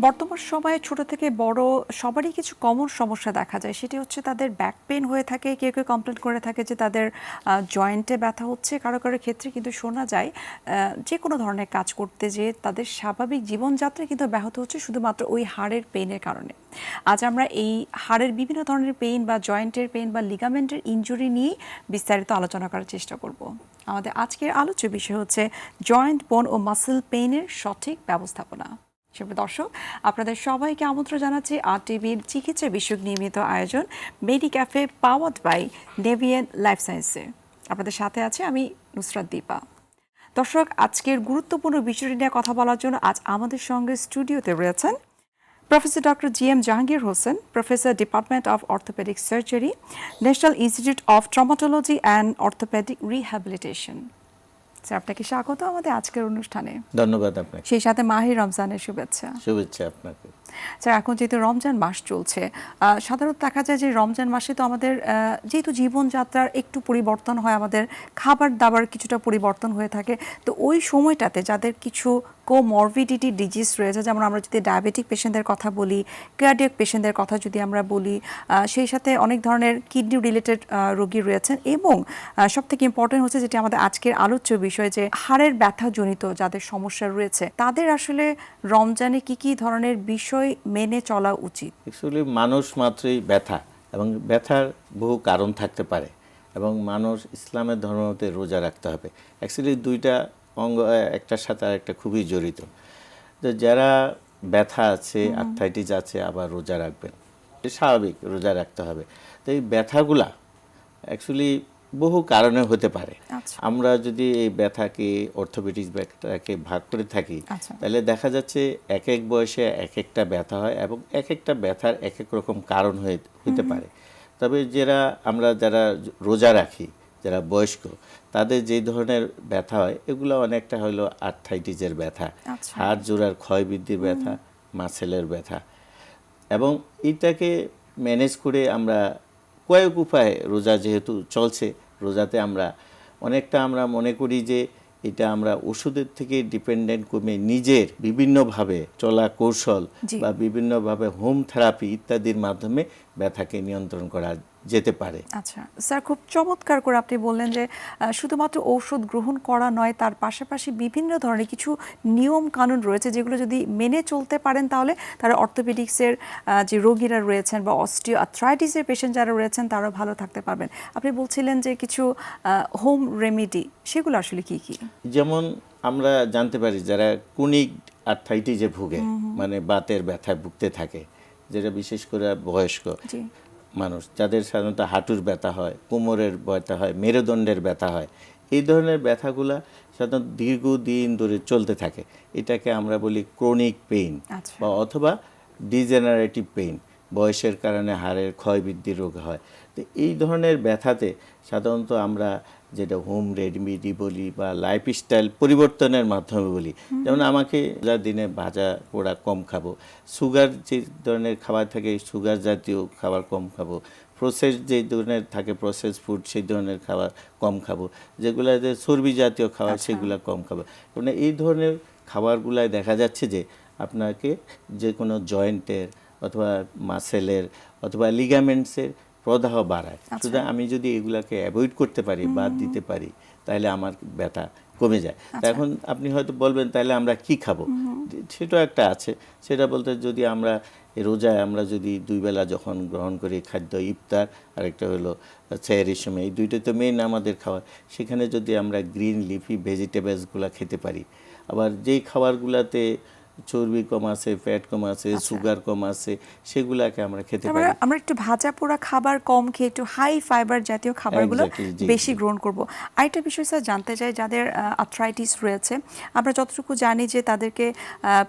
বর্তমান সময়ে ছোট থেকে বড় সবারই কিছু কমন সমস্যা দেখা যায়, সেটি হচ্ছে তাদের ব্যাক পেইন হয়ে থাকে। কেউ কেউ কমপ্লেন করে থাকে যে তাদের জয়েন্টে ব্যথা হচ্ছে। কারো কারো ক্ষেত্রে কিন্তু শোনা যায় যে কোনো ধরনের কাজ করতে যেয়ে তাদের স্বাভাবিক জীবনযাত্রা কিন্তু ব্যাহত হচ্ছে শুধুমাত্র ওই হাড়ের পেইনের কারণে। আজ আমরা এই হাড়ের বিভিন্ন ধরনের পেইন বা জয়েন্টের পেইন বা লিগামেন্টের ইনজুরি নিয়ে বিস্তারিত আলোচনা করার চেষ্টা করব। আমাদের আজকের আলোচ্য বিষয় হচ্ছে জয়েন্ট, বোন ও মাসল পেইনের সঠিক ব্যবস্থাপনা। সুপ্রিয় দর্শক, আপনাদের সবাইকে আমন্ত্রণ জানাচ্ছি আর টিভির চিকিৎসা বিষয়ক নিয়মিত আয়োজন Medi Cafe powered by নেভিয়ান life সায়েন্সে। আপনাদের সাথে আছে আমি নুসরাত দীপা। দর্শক, আজকের গুরুত্বপূর্ণ বিষয়টি নিয়ে কথা বলার জন্য আজ আমাদের সঙ্গে স্টুডিওতে রয়েছেন professor doctor GM. Jahangir Hossain, professor, department of orthopaedic surgery, national institute of traumatology and orthopaedic rehabilitation. Sir, আপনাকে স্বাগত আমাদের আজকের অনুষ্ঠানে। ধন্যবাদ আপনাকে। সেই সাথে মাহে রমজানের শুভেচ্ছা। শুভেচ্ছা আপনাকে। স্যার, এখন যেহেতু রমজান মাস চলছে, সাধারণত দেখা যায় যে রমজান মাসে তো আমাদের যেহেতু জীবনযাত্রার একটু পরিবর্তন হয়, আমাদের খাবার দাবার কিছুটা পরিবর্তন হয়ে থাকে। তো ওই সময়টাতে যাদের কিছু কোমরবিডিটি ডিজিজ রয়েছে, যেমন আমরা যদি ডায়াবেটিক পেশেন্টদের কথা বলি, কার্ডিয়াক পেশেন্টদের কথা যদি আমরা বলি, সেই সাথে অনেক ধরনের কিডনি রিলেটেড রোগী রয়েছেন, এবং সবথেকে ইম্পর্টেন্ট হচ্ছে যেটি আমাদের আজকের আলোচ্য বিষয়, যে হাড়ের ব্যথাজনিত যাদের সমস্যা রয়েছে তাদের আসলে রমজানে কি কি ধরনের বিষয় মেনে চলা উচিত? অ্যাকচুয়ালি মানুষ মাত্রই ব্যথা, এবং ব্যথার বহু কারণ থাকতে পারে, এবং মানুষ ইসলামের ধর্মতে রোজা রাখতে হবে। অ্যাকচুয়ালি দুইটা অঙ্গ একটার সাথে আরেকটা খুবই জড়িত। তো যারা ব্যথা আছে, আর্থ্রাইটিস আছে, আবার রোজা রাখবেন, স্বাভাবিক রোজা রাখতে হবে। তো এই ব্যথাগুলা অ্যাকচুয়ালি বহু কারণে হতে পারে। আমরা যদি এই ব্যথাকে, অর্থোপেডিক ব্যথাকে ভাগ করে থাকি, তাহলে দেখা যাচ্ছে এক এক বয়সে এক একটা ব্যথা হয়, এবং এক একটা ব্যথার এক এক রকম কারণ হতে পারে। তবে যারা রোজা রাখি, যারা বয়স্ক, তাদের যে ধরনের ব্যথা হয় এগুলো অনেকটা হলো আর্থ্রাইটিসের ব্যথা, হাড় জোড়ার ক্ষয় বৃদ্ধির ব্যথা, মাসেলের ব্যথা। এবং এটাকে ম্যানেজ করে আমরা কয়েক উপায়ে, রোজা যেহেতু চলছে, রোজাতে আমরা মনে করি যে এটা আমরা ওষুধের থেকে ডিপেন্ডেন্ট কমে নিজের বিভিন্নভাবে চলা কৌশল বা বিভিন্নভাবে হোম থেরাপি ইত্যাদির মাধ্যমে ব্যথাকে নিয়ন্ত্রণ করা যেতে পারে। আচ্ছা স্যার, খুব চমৎকার করে আপনি বললেন যে শুধুমাত্র ঔষধ গ্রহণ করা নয়, তার পাশাপাশি বিভিন্ন ধরনের কিছু নিয়ম কানুন রয়েছে যেগুলো যদি মেনে চলতে পারেন তাহলে তারা অর্থোপেডিক্সের যে রোগীরা রয়েছেন বা অস্টিও আর্থ্রাইটিসের পেশেন্ট যারা রয়েছেন তারা ভালো থাকতে পারবেন। আপনি বলছিলেন যে কিছু হোম রেমেডি, সেগুলো আসলে কি কি? যেমন আমরা জানতে পারি যারা ক্রনিক আর্থ্রাইটিসে ভুগে, মানে বাতের ব্যথায় ভুগতে থাকে, যেটা বিশেষ করে বয়স্ক মানুষ, যাদের সাধারণত হাঁটুর ব্যথা হয়, কোমরের ব্যথা হয়, মেরুদণ্ডের ব্যথা হয়, এই ধরনের ব্যথাগুলা সাধারণত দীর্ঘদিন ধরে চলতে থাকে। এটাকে আমরা বলি ক্রনিক পেইন বা অথবা ডিজেনারেটিভ পেইন, বয়সের কারণে হাড়ের ক্ষয় বৃদ্ধির রোগ হয়। তো এই ধরনের ব্যথাতে সাধারণত আমরা যেটা হোম রেমেডি বলি বা লাইফস্টাইল পরিবর্তনের মাধ্যমে বলি, যেমন আমাকে যা দিনে ভাজা পোড়া কম খাবো, সুগার যে ধরনের খাবার থাকে সুগার জাতীয় খাবার কম খাবো, প্রসেস যে ধরনের থাকে প্রসেস ফুড সেই ধরনের খাবার কম খাবো, যেগুলোতে চর্বি জাতীয় খাবার সেগুলো কম খাবো। মানে এই ধরনের খাবারগুলায় দেখা যাচ্ছে যে আপনাকে যে কোনো জয়েন্টের অথবা মাসেলের অথবা লিগামেন্টসের প্রদাহ বাড়ায়। সুতরাং আমি যদি এগুলাকে অ্যাভয়েড করতে পারি, বাদ দিতে পারি, তাহলে আমার ব্যথা কমে যায়। এখন আপনি হয়তো বলবেন তাহলে আমরা কি খাবো, সেটাও একটা আছে। সেটা বলতে যদি আমরা রোজায় আমরা যদি দুই বেলা যখন গ্রহণ করি খাদ্য, ইফতার আর একটা হলো সেহরির সময়, এই দুইটা তো মেইন আমাদের খাবার, সেখানে যদি আমরা গ্রিন লিফি ভেজিটেবলসগুলো খেতে পারি, আবার যেই খাবারগুলোতে চর্বি কম আছে, ফ্যাট কম আছে, সুগার কম আছে, সেগুলাকে আমরা খেতে পারি। আমরা একটু ভাজা পোড়া খাবার কম খেয়ে একটু হাই ফাইবার জাতীয় খাবারগুলো বেশি গ্রহণ করব। আরেকটা বিষয় স্যার জানতে চাই, যাদের আর্থ্রাইটিস রয়েছে, আমরা যতটুকু জানি যে তাদেরকে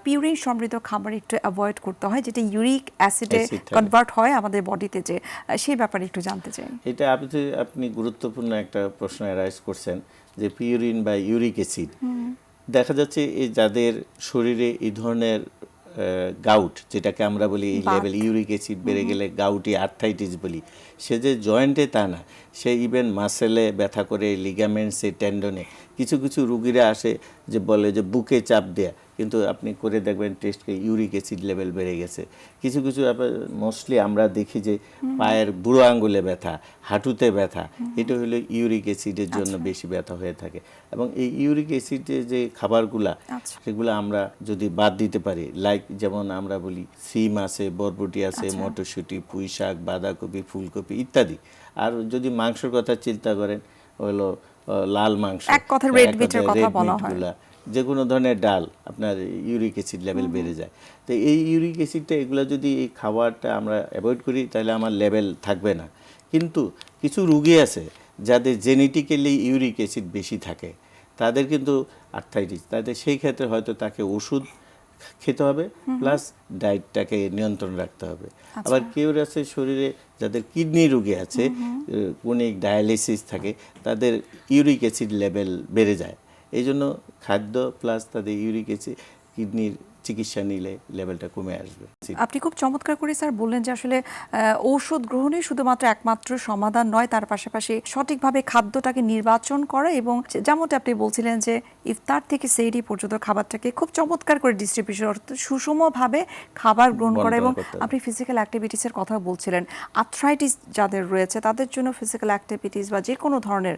পিউরিন সমৃদ্ধ খাবার একটু অ্যাভয়েড করতে হয়, যেটা ইউরিক অ্যাসিডে কনভার্ট হয় আমাদের বডিতে, যে সেই ব্যাপারে একটু জানতে চাই। এটা আপনি গুরুত্বপূর্ণ একটা প্রশ্ন রাইজ করছেন, যে পিউরিন বা ইউরিক অ্যাসিড। দেখা যাচ্ছে এই যাদের শরীরে এই ধরনের গাউট, যেটাকে আমরা বলি এই লেভেল ইউরিক অ্যাসিড বেড়ে গেলে গাউটি আর্থ্রাইটিস বলি, সে যে জয়েন্টে তা না, সে ইভেন মাসেলে ব্যথা করে, লিগামেন্টসে, টেন্ডনে, কিছু কিছু রুগীরা আসে যে বলে যে বুকে চাপ দেয়া, কিন্তু আপনি করে দেখবেন টেস্টকে ইউরিক অ্যাসিড লেভেল বেড়ে গেছে। কিছু কিছু মোস্টলি আমরা দেখি যে পায়ের বুড়ো আঙ্গুলে ব্যথা, হাঁটুতে ব্যথা, এটা হলো ইউরিক অ্যাসিডের জন্য বেশি ব্যথা হয়ে থাকে। এবং এই ইউরিক অ্যাসিডের যে খাবারগুলা সেগুলো আমরা যদি বাদ দিতে পারি, লাইক যেমন আমরা বলি সিম আছে, বরবটি আছে, মটরশুঁটি, পুঁই শাক, বাঁধাকপি, ফুলকপি ইত্যাদি। আর যদি মাংসের কথা চিন্তা করেন হলো লাল মাংস, এক কথায় রেড মিটের কথা বলা হয়, যে কোনো ধরনের ডাল, আপনার ইউরিক অ্যাসিড লেভেল বেড়ে যায়। তো এই ইউরিক অ্যাসিডটা এগুলো যদি এই খাবারটা আমরা অ্যাভয়েড করি তাহলে আমার লেভেল থাকবে না। কিন্তু কিছু রোগী আছে যাদের জেনেটিক্যালি ইউরিক অ্যাসিড বেশি থাকে, তাদের কিন্তু আর্থ্রাইটিস, তাদের সেই ক্ষেত্রে হয়তো তাকে ওষুধ খেতে হবে প্লাস ডায়েটটাকে নিয়ন্ত্রণ রাখতে হবে। আবার কেউ আছে শরীরে যাদের কিডনি রোগী আছে, ক্রনিক ডায়ালিসিস থাকে, তাদের ইউরিক অ্যাসিড লেভেল বেড়ে যায়। এই জন্য খাদ্য প্লাস তাদের ইউরিক অ্যাসিড, কিডনির চিকিৎসা নিলে লেভেলটা কমে আসবে। আপনি খুব চমৎকার করে স্যার বললেন যে আসলে ঔষধ গ্রহণই শুধুমাত্র একমাত্র সমাধান নয়, তার পাশাপাশি সঠিকভাবে খাদ্যটাকে নির্বাচন করা এবং যেমনটা আপনি বলছিলেন যে ইফতার থেকে সেহরি পর্যন্ত খাবারটাকে খুব চমৎকার করে ডিস্ট্রিবিউশন, সুষমভাবে খাবার গ্রহণ করা। এবং আপনি ফিজিক্যাল অ্যাক্টিভিটিসের কথা বলছিলেন, আর্থ্রাইটিস যাদের রয়েছে তাদের জন্য ফিজিক্যাল অ্যাক্টিভিটিস বা যে কোনো ধরনের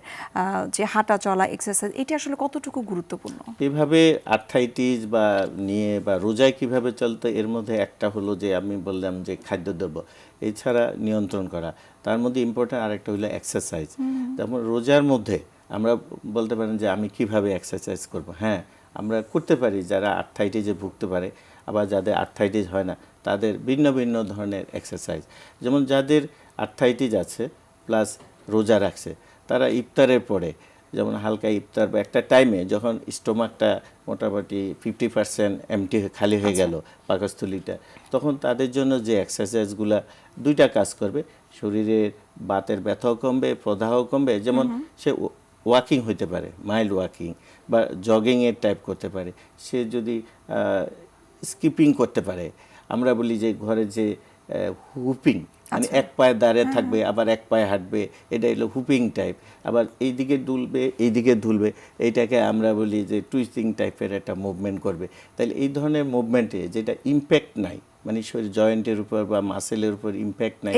যে হাঁটা চলা এক্সারসাইজ, এটি আসলে কতটুকু গুরুত্বপূর্ণ? এভাবে আর্থ্রাইটিস বা নিয়ে বা রোজায় কিভাবে চলতে, এর মধ্যে একটা হলো যে আমি বললাম যে খাদ্যদ্রব্য, এছাড়া নিয়ন্ত্রণ করা, তার মধ্যে ইম্পর্টেন্ট আরেকটা হলো এক্সারসাইজ। যেমন রোজার মধ্যে আমরা বলতে পারেন যে আমি কিভাবে এক্সারসাইজ করব। হ্যাঁ, আমরা করতে পারি যারা আর্থ্রাইটিসে ভুগতে পারে, আবার যাদের আর্থ্রাইটিস হয় না তাদের ভিন্ন ভিন্ন ধরনের এক্সারসাইজ। যেমন যাদের আর্থ্রাইটিস আছে প্লাস রোজা রাখছে, তারা ইফতারের পরে যেমন হালকা ইফতার বা একটা টাইমে যখন স্টোমাকটা মোটামুটি 50% এমটি খালি হয়ে গেল, পাকস্থলীটা, তখন তাদের জন্য যে এক্সারসাইজগুলো দুইটা কাজ করবে, শরীরের বাতের ব্যথাও কমবে, প্রদাহও কমবে। যেমন সে ওয়াকিং হইতে পারে, মাইল্ড ওয়াকিং বা জগিংয়ের টাইপ করতে পারে, সে যদি স্কিপিং করতে পারে, আমরা বলি যে ঘরে যে হুপিং, মানে এক পায়ে দাঁড়িয়ে থাকবে আবার এক পায়ে হাঁটবে, এটা হলো হুপিং টাইপ। আবার এইদিকে দুলবে এইদিকে দুলবে, এইটাকে আমরা বলি যে টুইস্টিং টাইপের একটা মুভমেন্ট করবে। তাহলে এই ধরনের মুভমেন্টে যেটা ইম্প্যাক্ট নাই, মানে শরীর জয়েন্টের উপর বা মাসেলের উপর ইম্প্যাক্ট নাই,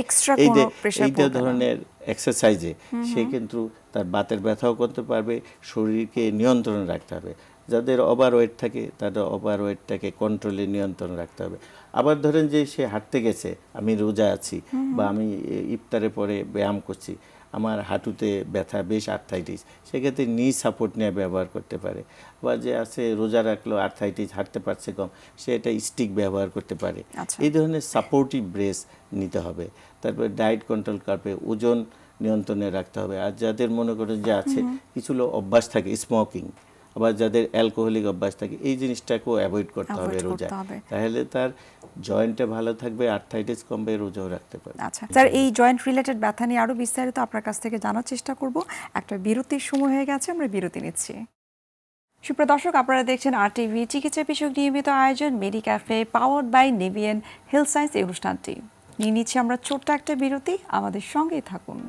এইটা ধরনের এক্সারসাইজে সে কিন্তু তার বাতের ব্যথাও করতে পারবে, শরীরকে নিয়ন্ত্রণে রাখতে হবে। যাদের ওভার ওয়েট থাকে তাদের ওভার ওয়েটটাকে কন্ট্রোলে নিয়ন্ত্রণ রাখতে হবে। আবার ধরেন যে সে হাঁটতে গেছে, আমি রোজা আছি বা আমি ইফতারের পরে ব্যায়াম করছি, আমার হাঁটুতে ব্যথা, বেশ আর্থ্রাইটিস, সেক্ষেত্রে নি সাপোর্ট নিয়ে ব্যবহার করতে পারে। বা যে আছে রোজা রাখলো আর্থ্রাইটিস, হাঁটতে পারছে কম, সে এটা স্টিক ব্যবহার করতে পারে। এই ধরনের সাপোর্টিভ ব্রেস নিতে হবে। তারপরে ডায়েট কন্ট্রোল করবে, ওজন নিয়ন্ত্রণে রাখতে হবে। আর যাদের মনে করেন যে আছে কিছু অভ্যাস থাকে স্মোকিং, আবার যাদের অ্যালকোহলিক অভ্যাস থাকে, এই জিনিসটাকেও অ্যাভয়েড করতে হবে রোজা, তাহলে তার জয়েন্টে ভালো থাকবে, আর্থ্রাইটিস কমবে, রোজাও রাখতে পারবে। আচ্ছা স্যার, এই জয়েন্ট রিলেটেড ব্যথা নিয়ে আরো বিস্তারিত আপনার কাছ থেকে জানার চেষ্টা করব। একটা বিরতির সময় হয়ে গেছে, আমরা বিরতি নিচ্ছি। সুপ্রিয় দর্শক, আপনারা দেখছেন RTV চিকিৎসা বিষয়ক নিয়মিত আয়োজন মেডি ক্যাফে পাওয়ার্ড বাই নেভিয়ান হেলথ সায়েন্স, এই অনুষ্ঠানটি নিয়ে নিচ্ছি আমরা ছোট্ট একটা বিরতি, আমাদের সঙ্গেই থাকুন।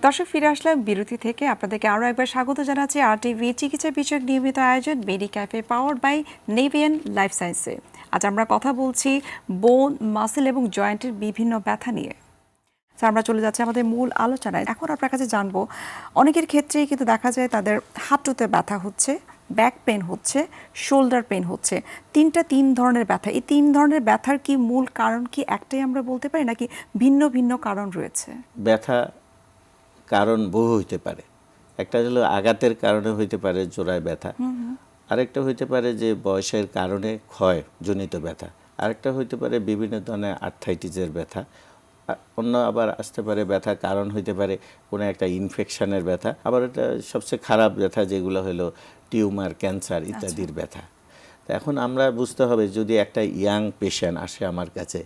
দর্শক, ফিরে আসলাম বিরতি থেকে। আপনাদেরকে আরও একবার স্বাগত জানাচ্ছি RTV চিকিৎসা বিষয়ক নিয়মিত আয়োজন Medi Cafe powered by নেভিয়ান life সায়েন্সে। আজ আমরা কথা বলছি বোন, মাসেল এবং জয়েন্টের বিভিন্ন ব্যথা নিয়ে। স্যার, আমরা চলে যাচ্ছি আমাদের মূল আলোচনায়। এখন আপনার কাছে জানবো, অনেকের ক্ষেত্রেই কিন্তু দেখা যায় তাদের হাঁটুতে ব্যথা হচ্ছে, ব্যাক পেন হচ্ছে, শোল্ডার পেন হচ্ছে, তিন ধরনের ব্যথা। এই 3 ধরনের ব্যথার কি মূল কারণ কি একটাই আমরা বলতে পারি, নাকি ভিন্ন ভিন্ন কারণ রয়েছে? ব্যথা কারণ বহু হইতে পারে। একটা হলো আঘাতের কারণে হইতে পারে জোড়ায় ব্যথা, আরেকটা হইতে পারে যে বয়সের কারণে ক্ষয়জনিত ব্যথা, আরেকটা হইতে পারে বিভিন্ন ধরনের আর্থ্রাইটিসের ব্যথা, অন্য আবার আসতে পারে ব্যথা কারণ হইতে পারে কোনো একটা ইনফেকশনের ব্যথা, আবার এটা সবচেয়ে খারাপ ব্যথা যেগুলো হলো টিউমার, ক্যান্সার ইত্যাদির ব্যথা। তো এখন আমরা বুঝতে হবে, যদি একটা ইয়াং পেশেন্ট আসে আমার কাছে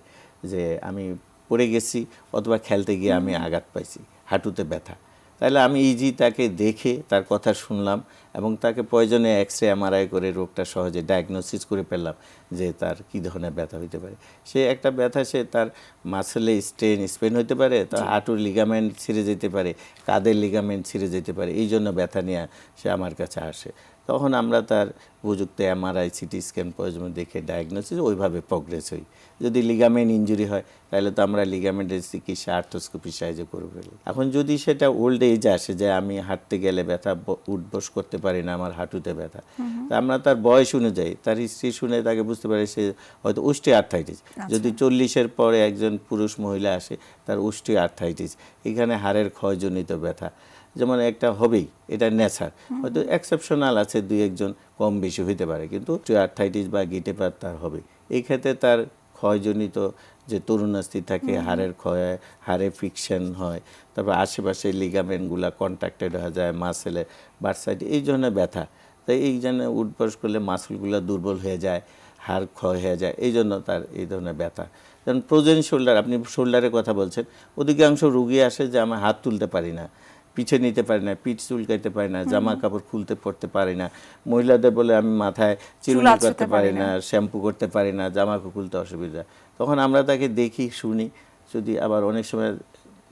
যে আমি পড়ে গেছি অথবা খেলতে গিয়ে আমি আঘাত পাইছি, হাঁটুতে ব্যথা, তাহলে আমি ইজি তাকে দেখে তার কথা শুনলাম এবং তাকে প্রয়োজনে এক্সরে এমআরআই করে রোগটা সহজে ডায়াগনোসিস করে ফেললাম যে তার কী ধরনের ব্যথা হতে পারে। সে একটা ব্যথা সে তার মাসেলে স্পেন হতে পারে, তার হাঁটুর লিগামেন্ট ছিঁড়ে যেতে পারে, কাঁধের লিগামেন্ট ছিঁড়ে যেতে পারে, এই জন্য ব্যথা নিয়ে সে আমার কাছে আসে। তখন আমরা তার উপযুক্ত এমআরআই সিটি স্ক্যান প্রয়োজন দেখে ডায়াগনোসিস ওইভাবে প্রোগ্রেস হই। যদি লিগামেন্ট ইনজুরি হয় তাহলে তো আমরা লিগামেন্টের চিকিৎসা আর্থ্রোস্কোপি সাহায্যে করে ফেলি। এখন যদি সেটা ওল্ড এজে আসে যে আমি হাঁটতে গেলে ব্যথা উঠবস করতে পারি না, আমার হাঁটুতে ব্যথা, তা আমরা তার বয়স অনুযায়ী তার হিস্ট্রি শুনে তাকে বুঝতে পারি সে হয়তো অস্টিওআর্থ্রাইটিস। যদি 40-এর পরে একজন পুরুষ মহিলা আসে তার অস্টিওআর্থ্রাইটিস, এখানে হাড়ের ক্ষয়জনিত ব্যথা যেমন একটা হবেই, এটা নেচার, হয়তো এক্সেপশনাল আছে 2-1 কম বেশি হইতে পারে, কিন্তু অস্টিওআর্থ্রাইটিস বা গিটেপার তার হবে। এই ক্ষেত্রে তার ক্ষয়জনিত যে তরুণাস্থি থাকে, হাড়ের ক্ষয়, হাড়ে ফ্রিকশন হয়, তারপর আশেপাশে লিগামেন্টগুলো কন্ট্রাক্টেড হয়ে যায়, মাসেলে বারসাইড, এই জন্য ব্যথা। তাই এই জন্য উঠবস করলে মাসলগুলো দুর্বল হয়ে যায়, হাড় ক্ষয় হয়ে যায়, এই জন্য তার এই ধরনের ব্যথা। যেমন ফ্রোজেন শোল্ডার, আপনি শোল্ডারের কথা বলছেন, অধিকাংশ রুগী আসে যে আমি হাত তুলতে পারি না, পিছে নিতে পারি না, পিঠ চুলকাইতে পারি না, জামা কাপড় খুলতে পড়তে পারি না। মহিলাদের বলে আমি মাথায় চিরুনি করতে পারি না, শ্যাম্পু করতে পারি না, জামা কাপড় খুলতে অসুবিধা। তখন আমরা তাকে দেখি, শুনি। যদি আবার অনেক সময়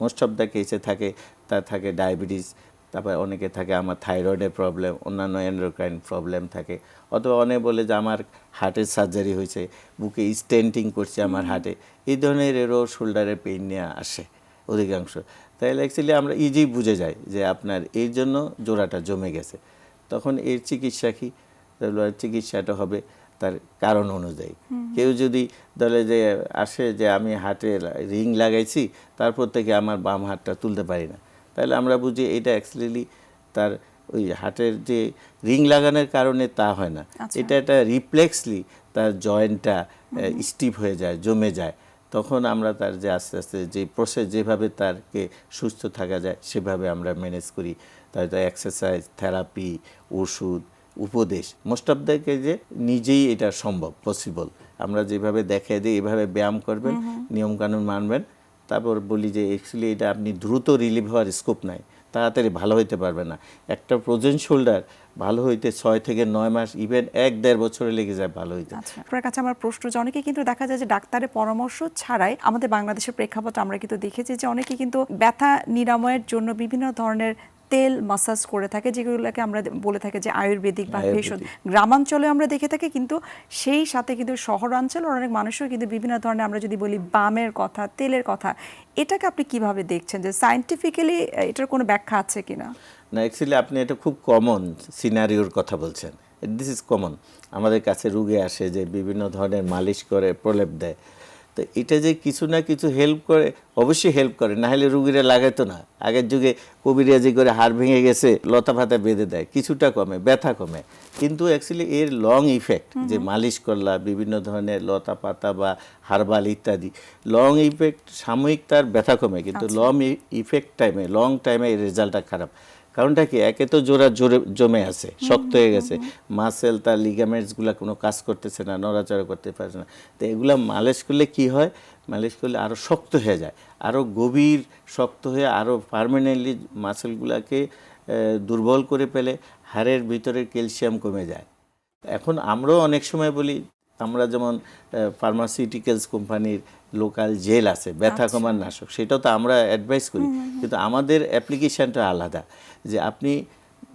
মোস্ট অফ দ্য কেসে থাকে তার থাকে ডায়াবেটিস, তারপর অনেকে থাকে আমার থাইরয়েডের প্রবলেম, অন্যান্য এন্ডোক্রাইন প্রবলেম থাকে, অথবা অনেকে বলে যে আমার হার্টের সার্জারি হয়েছে, বুকে স্টেন্টিং করছে আমার হার্টে, এই ধরনের এরও শোল্ডারের পেইন নিয়ে আসে অধিকাংশ। তাহলে অ্যাকচুয়ালি আমরা ইজি বুঝে যাই যে আপনার এই জন্য জোড়াটা জমে গেছে। তখন এর চিকিৎসা কী? চিকিৎসাটা হবে তার কারণ অনুযায়ী। কেউ যদি বলে যে আসে যে আমি হার্টে রিং লাগাইছি, তারপর থেকে আমার বাম হাতটা তুলতে পারি না, তাহলে আমরা বুঝি এটা অ্যাকচুয়ালি তার ওই হার্টের যে রিং লাগানোর কারণে তা হয় না, এটা একটা রিফ্লেক্সলি তার জয়েন্টটা স্টিফ হয়ে যায়, জমে যায়। তখন আমরা তার যে আস্তে আস্তে যে প্রসেস, যেভাবে তারকে সুস্থ থাকা যায় সেভাবে আমরা ম্যানেজ করি। তাই তো এক্সারসাইজ, থেরাপি, ওষুধ, উপদেশ, মোস্ট অফ দ্য কেজে নিজেই এটা সম্ভব, পসিবল। আমরা যেভাবে দেখাই দিই এভাবে ব্যায়াম করবেন, নিয়মকানুন মানবেন, তারপর বলি যে অ্যাকচুয়ালি এটা আপনি দ্রুত রিলিভ হওয়ার স্কোপ নাই, তাড়াতাড়ি ভালো হইতে পারবে না। একটা ফ্রোজেন শোল্ডার ভালো হইতে 6 থেকে 9 মাস, ইভেন 1-1.5 বছরে লেগে যায় ভালো হইতে। আপনার কাছে আমার প্রশ্ন যে অনেকে কিন্তু দেখা যায় যে ডাক্তারের পরামর্শ ছাড়াই, আমাদের বাংলাদেশের প্রেক্ষাপটে আমরা কিন্তু দেখেছি যে অনেকে কিন্তু ব্যথা নিরাময়ের জন্য বিভিন্ন ধরনের তেল মাসাজ করে থাকে, যেগুলোকে আমরা বলে থাকি যে আয়ুর্বেদিক বা ভেষজ। গ্রামাঞ্চলে আমরা দেখে থাকি, কিন্তু সেই সাথে কিন্তু শহরাঞ্চলের অনেক মানুষও কিন্তু বিভিন্ন ধরনের, আমরা যদি বলি বামের কথা, তেলের কথা, এটাকে আপনি কিভাবে দেখছেন যে সায়েন্টিফিক্যালি এটার কোনো ব্যাখ্যা আছে কিনা? না, অ্যাকচুয়ালি আপনি এটা খুব কমন সিনারিওর কথা বলছেন। This is common. আমাদের কাছে রুগী আসে যে বিভিন্ন ধরনের মালিশ করে, প্রলেপ দেয়, তো এটা যে কিছু না কিছু হেল্প করে, অবশ্যই হেল্প করে, না হলে রুগীরা লাগাইতো না। আগের যুগে কবিরাজি করে হাড় ভেঙে গেছে লতা পাতা বেঁধে দেয়, কিছুটা কমে, ব্যথা কমে, কিন্তু অ্যাকচুয়ালি এর লং ইফেক্ট, যে মালিশ করলা, বিভিন্ন ধরনের লতা পাতা বা হার্বাল ইত্যাদি, লং ইফেক্ট, সাময়িক তার ব্যথা কমে, কিন্তু লং ইফেক্ট টাইমে, লং টাইমে এর রেজাল্টটা খারাপ। কারণটা কি? একে তো জোরে জমে আছে, শক্ত হয়ে গেছে, মাসেল তার লিগামেন্টসগুলো কোনো কাজ করতেছে না, নড়াচড়া করতে পারছে না। তো এগুলো মালিশ করলে কি হয়? মালিশ করলে আরও শক্ত হয়ে যায়, আরও গভীর শক্ত হয়ে আরও পার্মানেন্টলি মাসেলগুলোকে দুর্বল করে ফেলে, হাড়ের ভিতরের ক্যালসিয়াম কমে যায়। এখন আমরাও অনেক সময় বলি, আমরা যেমন ফার্মাসিউটিক্যালস কোম্পানির লোকাল জেল আছে ব্যথা কমার নাশক, সেটাও তো আমরা অ্যাডভাইস করি, কিন্তু আমাদের অ্যাপ্লিকেশানটা আলাদা, যে আপনি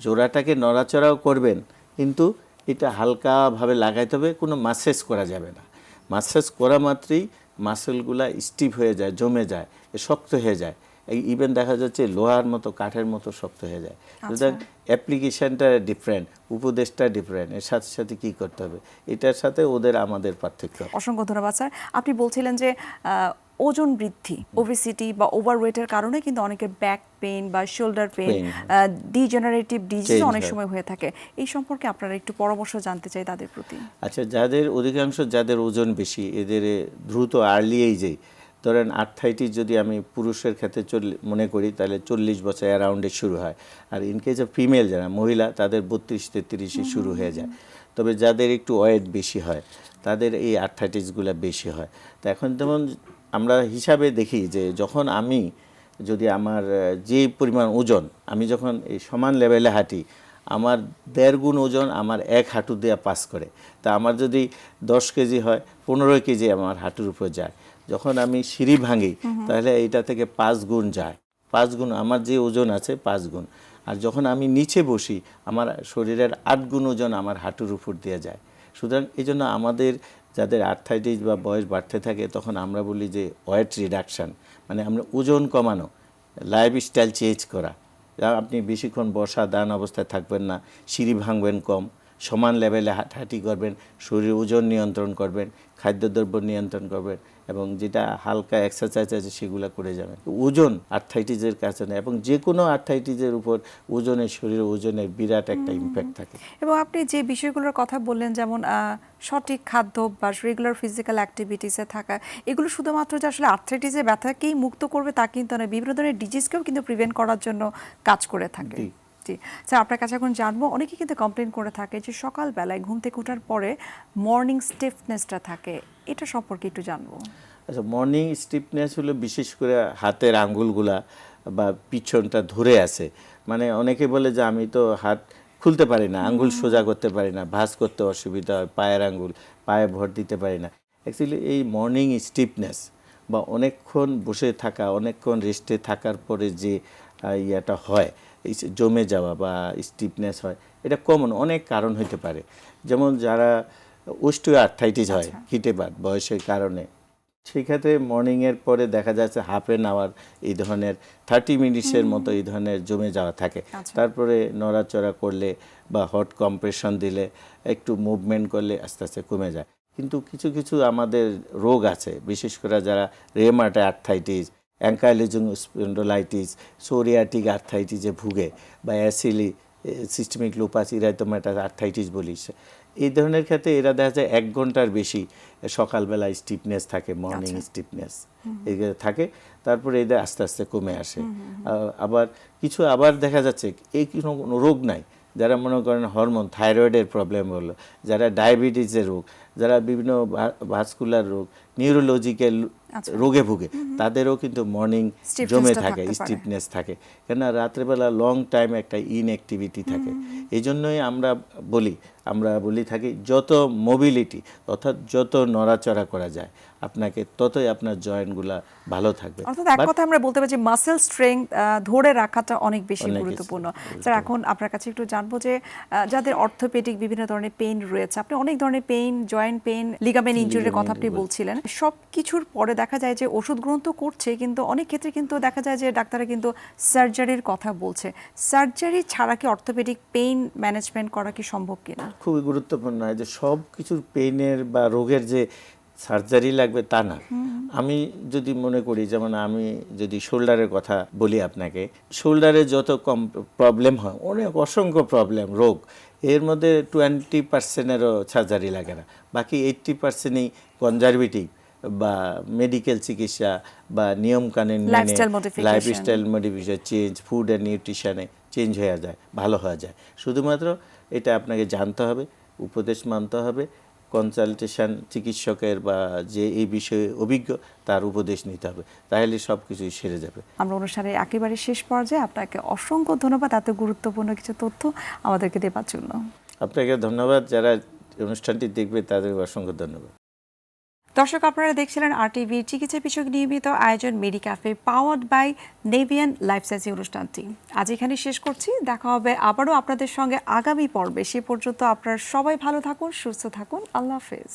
জোড়াটাকে নড়াচড়াও করবেন, কিন্তু এটা হালকাভাবে লাগাইতে হবে, কোনো মাসাজ করা যাবে না। মাসাজ করা মাত্রই মাসেলগুলা স্টিফ হয়ে যায়, জমে যায়, শক্ত হয়ে যায়, ইভেন দেখা যাচ্ছে লোহার মতো, কাঠের মতো শক্ত হয়ে যায়। সুতরাং অ্যাপ্লিকেশানটা ডিফারেন্ট, উপদেশটা ডিফারেন্ট, এর সাথে সাথে কী করতে হবে, এটার সাথে ওদের আমাদের পার্থক্য। অসংখ্য ধন্যবাদ স্যার। আপনি বলছিলেন যে ওজন বৃদ্ধি, ওবেসিটি বা ওভারওয়েটের কারণে কিন্তু অনেকের ব্যাক পেইন বা শোল্ডার পেইন, ডিজেনারেটিভ ডিজিজ অনেক সময় হয়ে থাকে। এই সম্পর্কে আপনারা একটু পরামর্শ জানতে চাই তাদের প্রতি। আচ্ছা, অধিকাংশ যাদের ওজন বেশি, এদের দ্রুত আর্লি এইজে, ধরেন আর্থ্রাইটিস যদি আমি পুরুষের ক্ষেত্রে মনে করি, তাহলে 40 বছর অ্যারাউন্ডে শুরু হয়, আর ইন কেস অফ ফিমেল যারা মহিলা, তাদের 32-33 শুরু হয়ে যায়। তবে যাদের একটু ওয়েট বেশি হয় তাদের এই আর্থ্রাইটিসগুলো বেশি হয়। তো এখন যেমন আমরা হিসাবে দেখি যে যখন আমি যদি আমার যে পরিমাণ ওজন, আমি যখন এই সমান লেভেলে হাঁটি, আমার 1.5 গুণ ওজন আমার এক হাঁটু দিয়ে পাস করে। তা আমার যদি 10 কেজি হয়, 15 কেজি আমার হাঁটুর উপর যায়। যখন আমি সিঁড়ি ভাঙি তাহলে এইটা থেকে 5 গুণ যায়, 5 গুণ আমার যে ওজন আছে 5 গুণ। আর যখন আমি নিচে বসি আমার শরীরের 8 গুণ ওজন আমার হাঁটুর উপর দিয়ে যায়। সুতরাং এই জন্য আমাদের যাদের আর্থ্রাইটিস বা বয়স বাড়তে থাকে তখন আমরা বলি যে ওয়েট রিডাকশান, মানে আমরা ওজন কমানো, লাইফস্টাইল চেঞ্জ করা। আপনি বেশিক্ষণ বসা দান অবস্থায় থাকবেন না, সিঁড়ি ভাঙবেন কম, সমান লেভেলে হাঁটাহাঁটি করবেন, শরীর ওজন নিয়ন্ত্রণ করবেন, খাদ্যদ্রব্য নিয়ন্ত্রণ করবেন এবং যেটা হালকা এক্সারসাইজ আছে সেগুলো করে যাবেন। ওজন আর্থ্রাইটিসের কাছে না, এবং যে কোনো আর্থ্রাইটিসের উপর ওজনের, শরীরের ওজনের বিরাট একটা ইম্প্যাক্ট থাকে। এবং আপনি যে বিষয়গুলোর কথা বললেন, যেমন সঠিক খাদ্য বা রেগুলার ফিজিক্যাল অ্যাক্টিভিটিসে থাকা, এগুলো শুধুমাত্র যে আসলে আর্থ্রাইটিসের ব্যথাকেই মুক্ত করবে তা কিন্তু নয়, বিভিন্ন ধরনের ডিজিজকেও কিন্তু প্রিভেন্ট করার জন্য কাজ করে থাকে। জি স্যার, আপনার কাছে এখন জানবো, অনেকে কিন্তু কমপ্লেন করে থাকে যে সকালবেলায় ঘুম থেকে ওঠার পরে মর্নিং স্টিফনেসটা থাকে, এটা সম্পর্কে একটু জানবো। আচ্ছা, মর্নিং স্টিফনেস হলো বিশেষ করে হাতের আঙ্গুলগুলা বা পিছনটা ধরে আছে। মানে অনেকে বলে যে আমি তো হাত খুলতে পারি না, আঙ্গুল সোজা করতে পারি না, ভাঁজ করতে অসুবিধা হয়, পায়ের আঙ্গুল পায়ে ভর দিতে পারি না। অ্যাকচুয়ালি এই মর্নিং স্টিফনেস বা অনেকক্ষণ বসে থাকা, অনেকক্ষণ রেস্টে থাকার পরে যে ইয়েটা হয়, জমে যাওয়া বা স্টিফনেস হয়, এটা কমন অনেক কারণ হতে পারে। যেমন যারা অস্টিওআর্থ্রাইটিস হয় হিটে বাত বয়সের কারণে, সেক্ষেত্রে মর্নিংয়ের পরে দেখা যাচ্ছে হাফ অ্যান আওয়ার এই ধরনের 30 মিনিটসের মতো এই ধরনের জমে যাওয়া থাকে। তারপরে নড়াচড়া করলে বা হট কম্প্রেশন দিলে, একটু মুভমেন্ট করলে আস্তে আস্তে কমে যায়। কিন্তু কিছু কিছু আমাদের রোগ আছে, বিশেষ করে যারা রেমাটয়েড আর্থ্রাইটিস, অ্যাঙ্কাইলোজিং স্পন্ডোলাইটিস, সোরিয়াটিক আর্থ্রাইটিসে ভুগে বা অ্যাসিলি সিস্টেমিক লুপাস ইরাইথোমাটাস আর্থ্রাইটিস বলি, এই ধরনের ক্ষেত্রে এরা দেখা যায় 1 ঘন্টার বেশি সকালবেলা স্টিফনেস থাকে, মর্নিং স্টিফনেস এগুলো থাকে। তারপরে এদের আস্তে আস্তে কমে আসে। আবার কিছু আবার দেখা যাচ্ছে এই কোনো রোগ নাই, যারা মনে করেন হরমোন থাইরয়েডের প্রবলেম হলো, যারা ডায়াবেটিসের রোগ, যারা বিভিন্ন ভাস্কুলার রোগ, নিউরোলজিক্যাল রোগে ভুগে, তাদেরও কিন্তু মর্নিং জমে থাকে, স্টিফনেস থাকে। কেন রাত্রেবেলা লং টাইম একটা ইনঅ্যাক্টিভিটি থাকে। এই জন্যই আমরা বলি থাকি যত মোবিলিটি অর্থাৎ যত নড়াচড়া করা যায় আপনাকে, ততই আপনার জয়েন্টগুলা ভালো থাকবে। অর্থাৎ এক কথা আমরা বলতে পারি যে মাসেল স্ট্রেংথ ধরে রাখাটা অনেক বেশি গুরুত্বপূর্ণ। স্যার, এখন আপনার কাছে একটু জানবো যে যাদের অর্থোপেডিক বিভিন্ন ধরনের পেইন রয়েছে, আপনি অনেক ধরনের পেইন, জয়েন্ট পেইন, লিগামেন্ট ইনজুরির কথা আপনি বলছিলেন, সব কিছুর পরে দেখা যায় যে ওষুধ গ্রহণ তো করছে, কিন্তু অনেক ক্ষেত্রে কিন্তু দেখা যায় যে ডাক্তাররা কিন্তু সার্জারির কথা বলছে। সার্জারি ছাড়া কি অর্থোপেডিক পেইন ম্যানেজমেন্ট করা কি সম্ভব কিনা? খুবই গুরুত্বপূর্ণ, যে সব কিছুর পেইনের বা রোগের যে সার্জারি লাগবে তা না। আমি যদি মনে করি, যেমন আমি যদি শোল্ডারের কথা বলি আপনাকে, শোল্ডারে যত কম প্রবলেম হয়, অনেক অসংখ্য প্রবলেম রোগ, এর মধ্যে 20%-এরও সার্জারি লাগে না, বাকি 80%ই কনজারভেটিভ বা মেডিকেল চিকিৎসা বা নিয়মকানুন মেনে lifestyle modification, change, food and নিউট্রিশনে চেঞ্জ হয়ে যায়, ভালো হয়ে যায়। শুধুমাত্র এটা আপনাকে জানতে হবে, উপদেশ মানতে হবে, কনসালটেশন চিকিৎসকের বা যে এই বিষয়ে অভিজ্ঞ তার উপদেশ নিতে হবে, তাহলে সব কিছুই সেরে যাবে। আমরা অনুষ্ঠানের একেবারে শেষ পর্যায়ে, আপনাকে অসংখ্য ধন্যবাদ এত গুরুত্বপূর্ণ কিছু তথ্য আমাদেরকে দেওয়ার জন্য। আপনাকে ধন্যবাদ, যারা অনুষ্ঠানটি দেখবে তাদের অসংখ্য ধন্যবাদ। দর্শক, আপনারা দেখছিলেন RTV চিকিৎসা বিষয়ক নিয়মিত আয়োজন মেডিক্যাফে, পাওয়ার্ড বাই নেভিয়ান লাইফ সায়েন্স অনুষ্ঠানটি আজ এখানে শেষ করছি। দেখা হবে আবারও আপনাদের সঙ্গে আগামী পর্বে। সে পর্যন্ত আপনারা সবাই ভালো থাকুন, সুস্থ থাকুন। আল্লাহ হাফেজ।